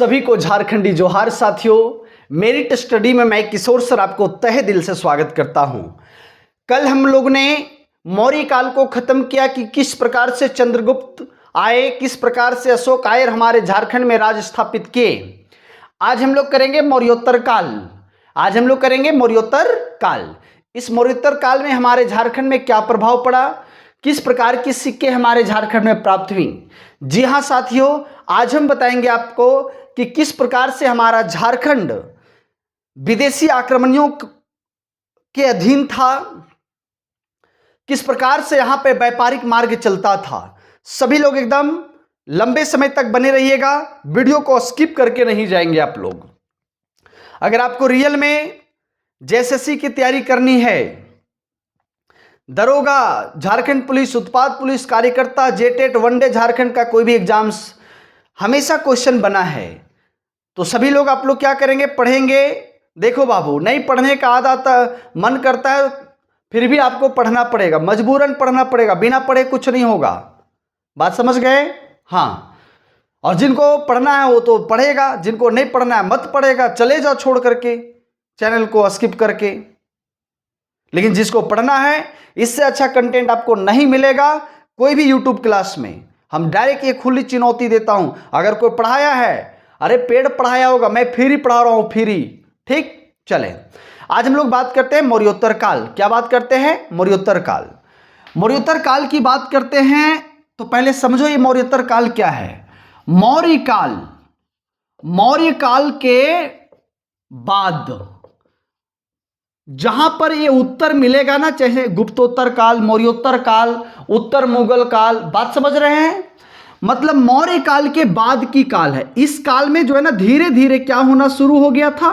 सभी को झारखंडी जोहार साथियों। मेरिट स्टडी में मैं किशोर सर आपको तहे दिल से स्वागत करता हूं। कल हम लोग ने मौर्य काल को खत्म किया कि किस प्रकार से चंद्रगुप्त आए, किस प्रकार से अशोक आए हमारे झारखंड में राज स्थापित किए। आज हम लोग करेंगे मौर्योत्तर काल। इस मौर्योत्तर काल में हमारे झारखंड में क्या प्रभाव पड़ा, किस प्रकार की सिक्के हमारे झारखंड में प्राप्त हुई। जी हाँ साथियों, आज हम बताएंगे आपको कि किस प्रकार से हमारा झारखंड विदेशी आक्रमणियों के अधीन था, किस प्रकार से यहां पे व्यापारिक मार्ग चलता था। सभी लोग एकदम लंबे समय तक बने रहिएगा, वीडियो को स्किप करके नहीं जाएंगे आप लोग। अगर आपको रियल में जेएसएससी की तैयारी करनी है, दरोगा, झारखंड पुलिस, उत्पाद पुलिस, कार्यकर्ता, जेटेट, वनडे, झारखंड का कोई भी एग्जाम्स हमेशा क्वेश्चन बना है, तो सभी लोग आप लोग क्या करेंगे, पढ़ेंगे। देखो बाबू, नहीं पढ़ने का आदत मन करता है फिर भी आपको पढ़ना पड़ेगा, मजबूरन पढ़ना पड़ेगा, बिना पढ़े कुछ नहीं होगा। बात समझ गए? हाँ। और जिनको पढ़ना है वो तो पढ़ेगा, जिनको नहीं पढ़ना है मत पढ़ेगा, चले जाओ छोड़ करके, चैनल को स्किप करके। लेकिन जिसको पढ़ना है, इससे अच्छा कंटेंट आपको नहीं मिलेगा कोई भी यूट्यूब क्लास में। हम डायरेक्ट ये खुली चुनौती देता हूं, अगर कोई पढ़ाया है, अरे पेड पढ़ाया होगा, मैं फ्री पढ़ा रहा हूं, फ्री। ठीक, चले आज हम लोग बात करते हैं मौर्योत्तर काल। क्या बात करते हैं? मौर्योत्तर काल। मौर्योत्तर काल की बात करते हैं तो पहले समझो ये मौर्योत्तर काल क्या है। मौर्य काल के बाद जहां पर ये उत्तर मिलेगा ना, चाहे गुप्तोत्तर काल, मौर्योत्तर काल, उत्तर मुगल काल, बात समझ रहे हैं? मतलब मौर्य काल के बाद की काल है। इस काल में जो है ना धीरे धीरे क्या होना शुरू हो गया था,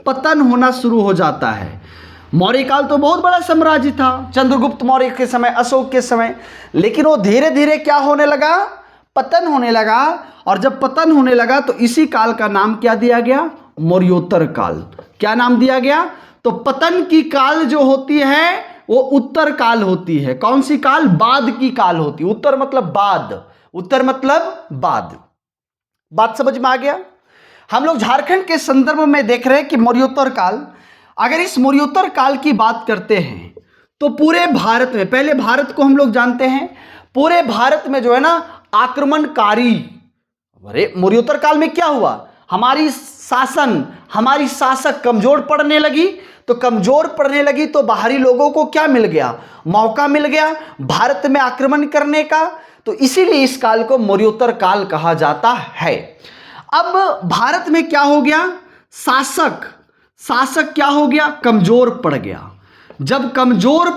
पतन होना शुरू हो जाता है। मौर्य काल तो बहुत बड़ा साम्राज्य था, चंद्रगुप्त मौर्य के समय, अशोक के समय, लेकिन वो धीरे धीरे क्या होने लगा, पतन होने लगा। और जब पतन होने लगा तो इसी काल का नाम क्या दिया गया, मौर्योत्तर काल। क्या नाम दिया गया? तो पतन की काल जो होती है वो उत्तर काल होती है। कौन सी काल? बाद की काल होती है। उत्तर मतलब बाद, उत्तर मतलब बाद। बात समझ में आ गया? हम लोग झारखंड के संदर्भ में देख रहे हैं कि मौर्योत्तर काल, अगर इस मौर्योत्तर काल की बात करते हैं तो पूरे भारत में, पहले भारत को हम लोग जानते हैं, पूरे भारत में जो है ना आक्रमणकारी, अरे मौर्योत्तर काल में क्या हुआ, हमारी शासक कमजोर पड़ने लगी। तो कमजोर पड़ने लगी तो बाहरी लोगों को क्या मिल गया, मौका मिल गया भारत में आक्रमण करने का। तो इसीलिए इस काल को मौर्योत्तर काल कहा जाता है। अब भारत में क्या हो गया, शासक क्या हो गया, कमजोर पड़ गया। जब कमजोर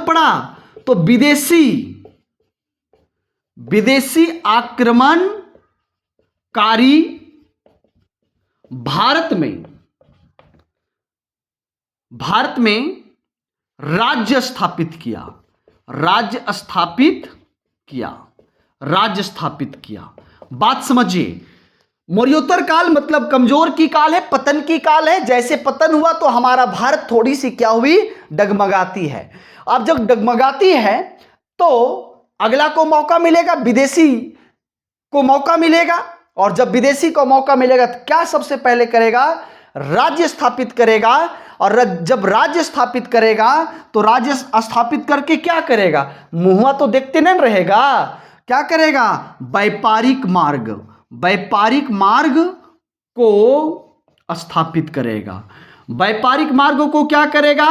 पड़ा तो विदेशी आक्रमणकारी भारत में राज्य स्थापित किया। बात समझिए, मौर्योत्तर काल मतलब कमजोर की काल है, पतन की काल है। जैसे पतन हुआ तो हमारा भारत थोड़ी सी क्या हुई, डगमगाती है। अब जब डगमगाती है तो अगला को मौका मिलेगा, विदेशी को मौका मिलेगा। और जब विदेशी को मौका मिलेगा तो क्या सबसे पहले करेगा, राज्य स्थापित करेगा। और जब राज्य स्थापित करेगा तो राज्य स्थापित करके क्या करेगा, मुंहवा तो देखते नहीं रहेगा, क्या करेगा, व्यापारिक मार्ग को स्थापित करेगा। व्यापारिक मार्गों को क्या करेगा,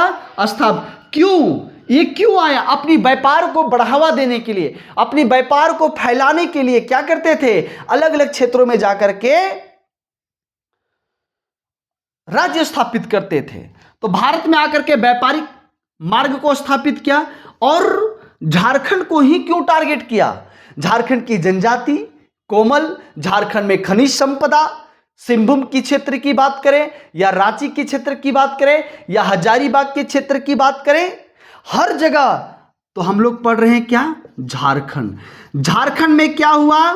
क्यों, ये क्यों आया, अपनी व्यापार को बढ़ावा देने के लिए, अपनी व्यापार को फैलाने के लिए क्या करते थे, अलग अलग क्षेत्रों में जाकर के राज्य स्थापित करते थे। तो भारत में आकर के व्यापारिक मार्ग को स्थापित किया। और झारखंड को ही क्यों टारगेट किया, झारखंड की जनजाति कोमल, झारखंड में खनिज संपदा, सिंहभूम की क्षेत्र की बात करें या रांची की क्षेत्र की बात करें या हजारीबाग के क्षेत्र की बात करें, हर जगह तो हम लोग पढ़ रहे हैं क्या, झारखंड में क्या हुआ,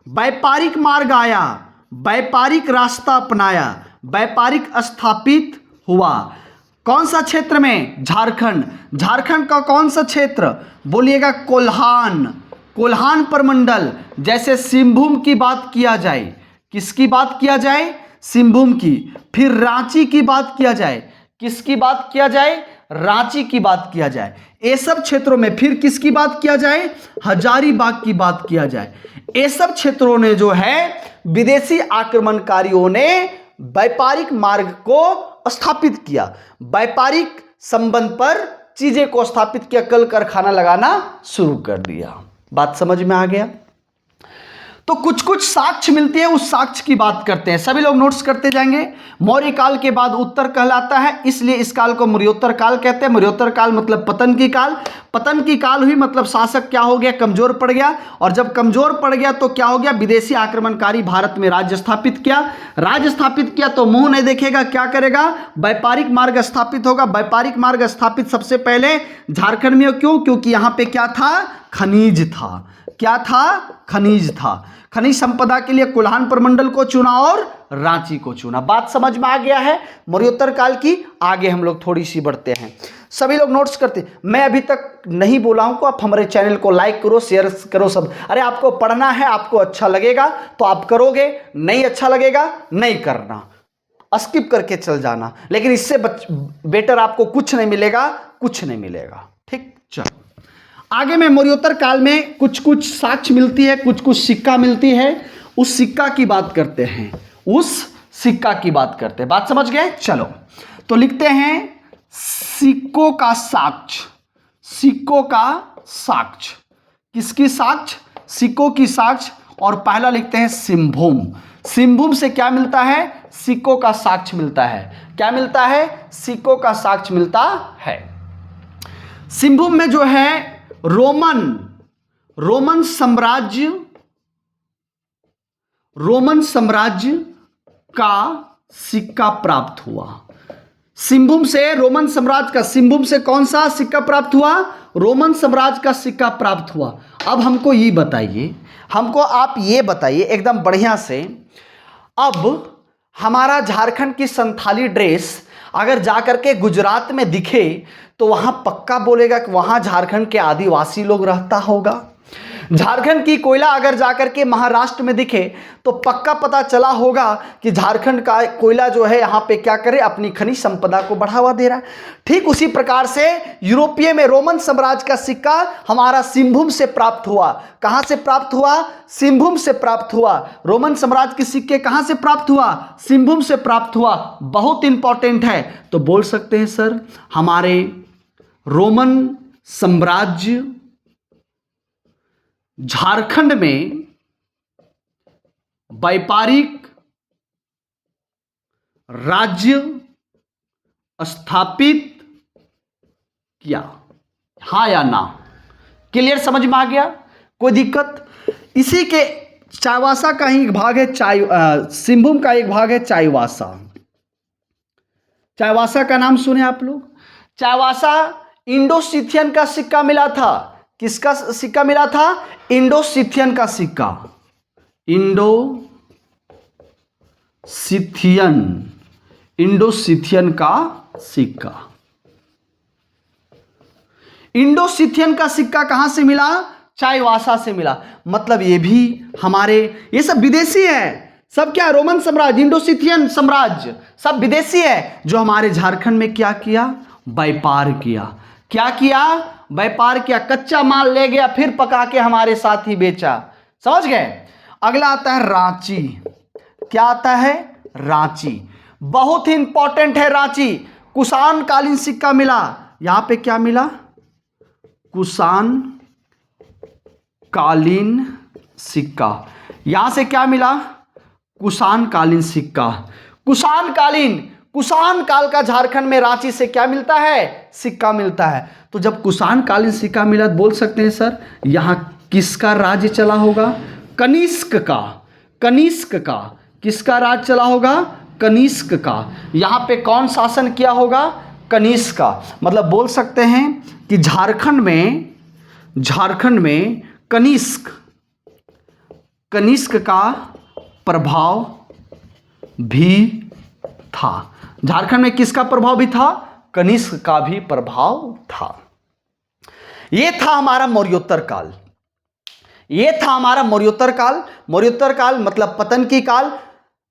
व्यापारिक मार्ग आया, व्यापारिक रास्ता अपनाया, व्यापारिक स्थापित हुआ। कौन सा क्षेत्र में, झारखंड का कौन सा क्षेत्र बोलिएगा, कोल्हान, कोल्हान प्रमंडल, जैसे सिंहभूम की बात किया जाए, किसकी बात किया जाए, सिंहभूम की। फिर रांची की बात किया जाए, किसकी बात किया जाए, रांची की बात किया जाए। ये सब क्षेत्रों में फिर किसकी बात किया जाए, हजारीबाग की बात किया जाए। ये सब क्षेत्रों ने जो है विदेशी आक्रमणकारियों ने व्यापारिक मार्ग को स्थापित किया, व्यापारिक संबंध पर चीजें को स्थापित किया, कल कारखाना लगाना शुरू कर दिया। बात समझ में आ गया। तो कुछ कुछ साक्ष्य मिलती है, उस साक्ष्य की बात करते हैं। सभी लोग नोट्स करते जाएंगे। मौर्य काल के बाद उत्तर कहलाता है, इसलिए इस काल को मौर्योत्तर काल कहते हैं। मौर्योत्तर काल मतलब पतन की काल। पतन की काल हुई मतलब शासक क्या हो गया, कमजोर पड़ गया। और जब कमजोर पड़ गया तो क्या हो गया, विदेशी आक्रमणकारी भारत में राज्य स्थापित किया। राज्य स्थापित किया तो मुंह नहीं देखेगा, क्या करेगा, व्यापारिक मार्ग स्थापित होगा। व्यापारिक मार्ग स्थापित सबसे पहले झारखंड में, क्यों, क्योंकि यहां पे क्या था, खनिज था। क्या था, खनिज था। खनिज संपदा के लिए कोल्हान प्रमंडल को चुना और रांची को चुना। बात समझ में आ गया है मौर्योत्तर काल की। आगे हम लोग थोड़ी सी बढ़ते हैं। सभी लोग नोट्स करते। मैं अभी तक नहीं बोला हूं को आप हमारे चैनल को लाइक करो, शेयर करो सब। अरे आपको पढ़ना है, आपको अच्छा लगेगा तो आप करोगे, नहीं अच्छा लगेगा नहीं करना, स्किप करके चल जाना। लेकिन इससे बेटर आपको कुछ नहीं मिलेगा, कुछ नहीं मिलेगा। ठीक, चलो आगे में मौर्योत्तर काल में कुछ कुछ साक्ष्य मिलती है, कुछ कुछ सिक्का मिलती है। उस सिक्का की बात करते हैं, उस सिक्का की बात करते हैं। बात समझ गए। चलो तो लिखते हैं सिक्कों का साक्ष्य। सिक्कों का साक्ष्य, किसकी साक्ष्य, सिक्कों की साक्ष्य। और पहला लिखते हैं सिंहभूम। सिंहभूम से क्या मिलता है, सिक्कों का साक्ष्य मिलता है। क्या मिलता है, सिक्कों का साक्ष्य मिलता है। सिंहभूम में जो है रोमन साम्राज्य का सिक्का प्राप्त हुआ। सिंहभूम से रोमन साम्राज्य का, सिंहभूम से कौन सा सिक्का प्राप्त हुआ, रोमन साम्राज्य का सिक्का प्राप्त हुआ। अब हमको ये बताइए, हमको आप ये बताइए एकदम बढ़िया से। अब हमारा झारखंड की संथाली ड्रेस अगर जाकर के गुजरात में दिखे तो वहां पक्का बोलेगा कि वहां झारखंड के आदिवासी लोग रहता होगा। झारखंड की कोयला अगर जाकर के महाराष्ट्र में दिखे तो पक्का पता चला होगा कि झारखंड का कोयला जो है यहाँ पे क्या करे, अपनी खनिज संपदा को बढ़ावा दे रहा है। ठीक उसी प्रकार से यूरोपीय में रोमन साम्राज्य का सिक्का हमारा सिंहभूम से प्राप्त हुआ। कहाँ से प्राप्त हुआ, सिंहभूम से प्राप्त हुआ। रोमन साम्राज्य के सिक्के कहाँ से प्राप्त हुआ, सिंहभूम से प्राप्त हुआ। बहुत इंपॉर्टेंट है। तो बोल सकते हैं सर हमारे रोमन साम्राज्य झारखंड में व्यापारिक राज्य स्थापित किया, हाँ या ना। क्लियर, समझ में आ गया, कोई दिक्कत। इसी के चाईबासा का ही एक भाग है, सिंहभूम का एक भाग है चाईबासा। चाईबासा का नाम सुने आप लोग। चाईबासा इंडो-सिथियन का सिक्का मिला था। किसका सिक्का मिला था, इंडो-सिथियन का सिक्का। इंडो-सिथियन का सिक्का। इंडो-सिथियन का सिक्का कहां से मिला, चाईबासा से मिला। मतलब ये भी हमारे, ये सब विदेशी है, सब क्या, रोमन साम्राज्य, इंडो-सिथियन साम्राज्य सब विदेशी है, जो हमारे झारखंड में क्या किया, व्यापार किया। क्या किया, व्यापार किया। कच्चा माल ले गया, फिर पका के हमारे साथ ही बेचा। समझ गए। अगला आता है रांची। क्या आता है, रांची। बहुत ही इंपॉर्टेंट है रांची। कुषाण कालीन सिक्का मिला। यहां पे क्या मिला, कुषाण कालीन सिक्का। यहां से क्या मिला, कुषाण कालीन सिक्का। कुषाण काल का झारखंड में रांची से क्या मिलता है, सिक्का मिलता है। तो जब कुषाण कालीन सिक्का मिला तो बोल सकते हैं सर यहां किसका राज्य चला होगा, कनिष्क का। कनिष्क का, किसका राज चला होगा, कनिष्क का। यहां पे कौन शासन किया होगा, कनिष्क का। मतलब बोल सकते हैं कि झारखंड में कनिष्क का प्रभाव भी था। झारखंड में किसका प्रभाव भी था, कनिष्क का भी प्रभाव था। यह था हमारा मौर्योत्तर काल। ये था हमारा मौर्योत्तर काल। मौर्योत्तर काल मतलब पतन की काल।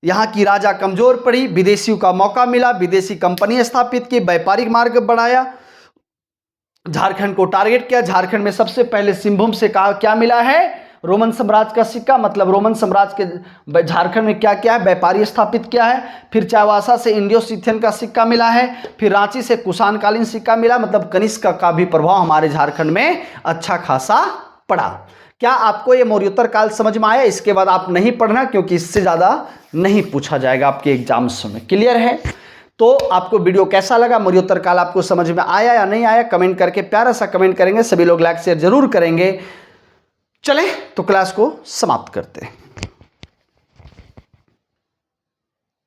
यहाँ की राजा कमजोर पड़ी, विदेशियों का मौका मिला, विदेशी कंपनी स्थापित की, व्यापारिक मार्ग बढ़ाया, झारखंड को टारगेट किया। झारखंड में सबसे पहले सिंहभूम से कहा क्या मिला है, रोमन साम्राज्य का सिक्का, मतलब रोमन साम्राज्य के झारखंड में क्या क्या है, व्यापारी स्थापित किया है। फिर चाईबासा से इंडियो सिथियन का सिक्का मिला है। फिर रांची से कुषाणकालीन सिक्का मिला, मतलब कनिष्क का भी प्रभाव हमारे झारखंड में अच्छा खासा पड़ा। क्या आपको ये मौर्योत्तर काल समझ में आया? इसके बाद आप नहीं पढ़ना, क्योंकि इससे ज़्यादा नहीं पूछा जाएगा आपके एग्जाम्स में। क्लियर है? तो आपको वीडियो कैसा लगा, मौर्योत्तर काल आपको समझ में आया या नहीं आया, कमेंट करके प्यारा सा कमेंट करेंगे। सभी लोग लाइक शेयर जरूर करेंगे। चलें तो क्लास को समाप्त करते हैं।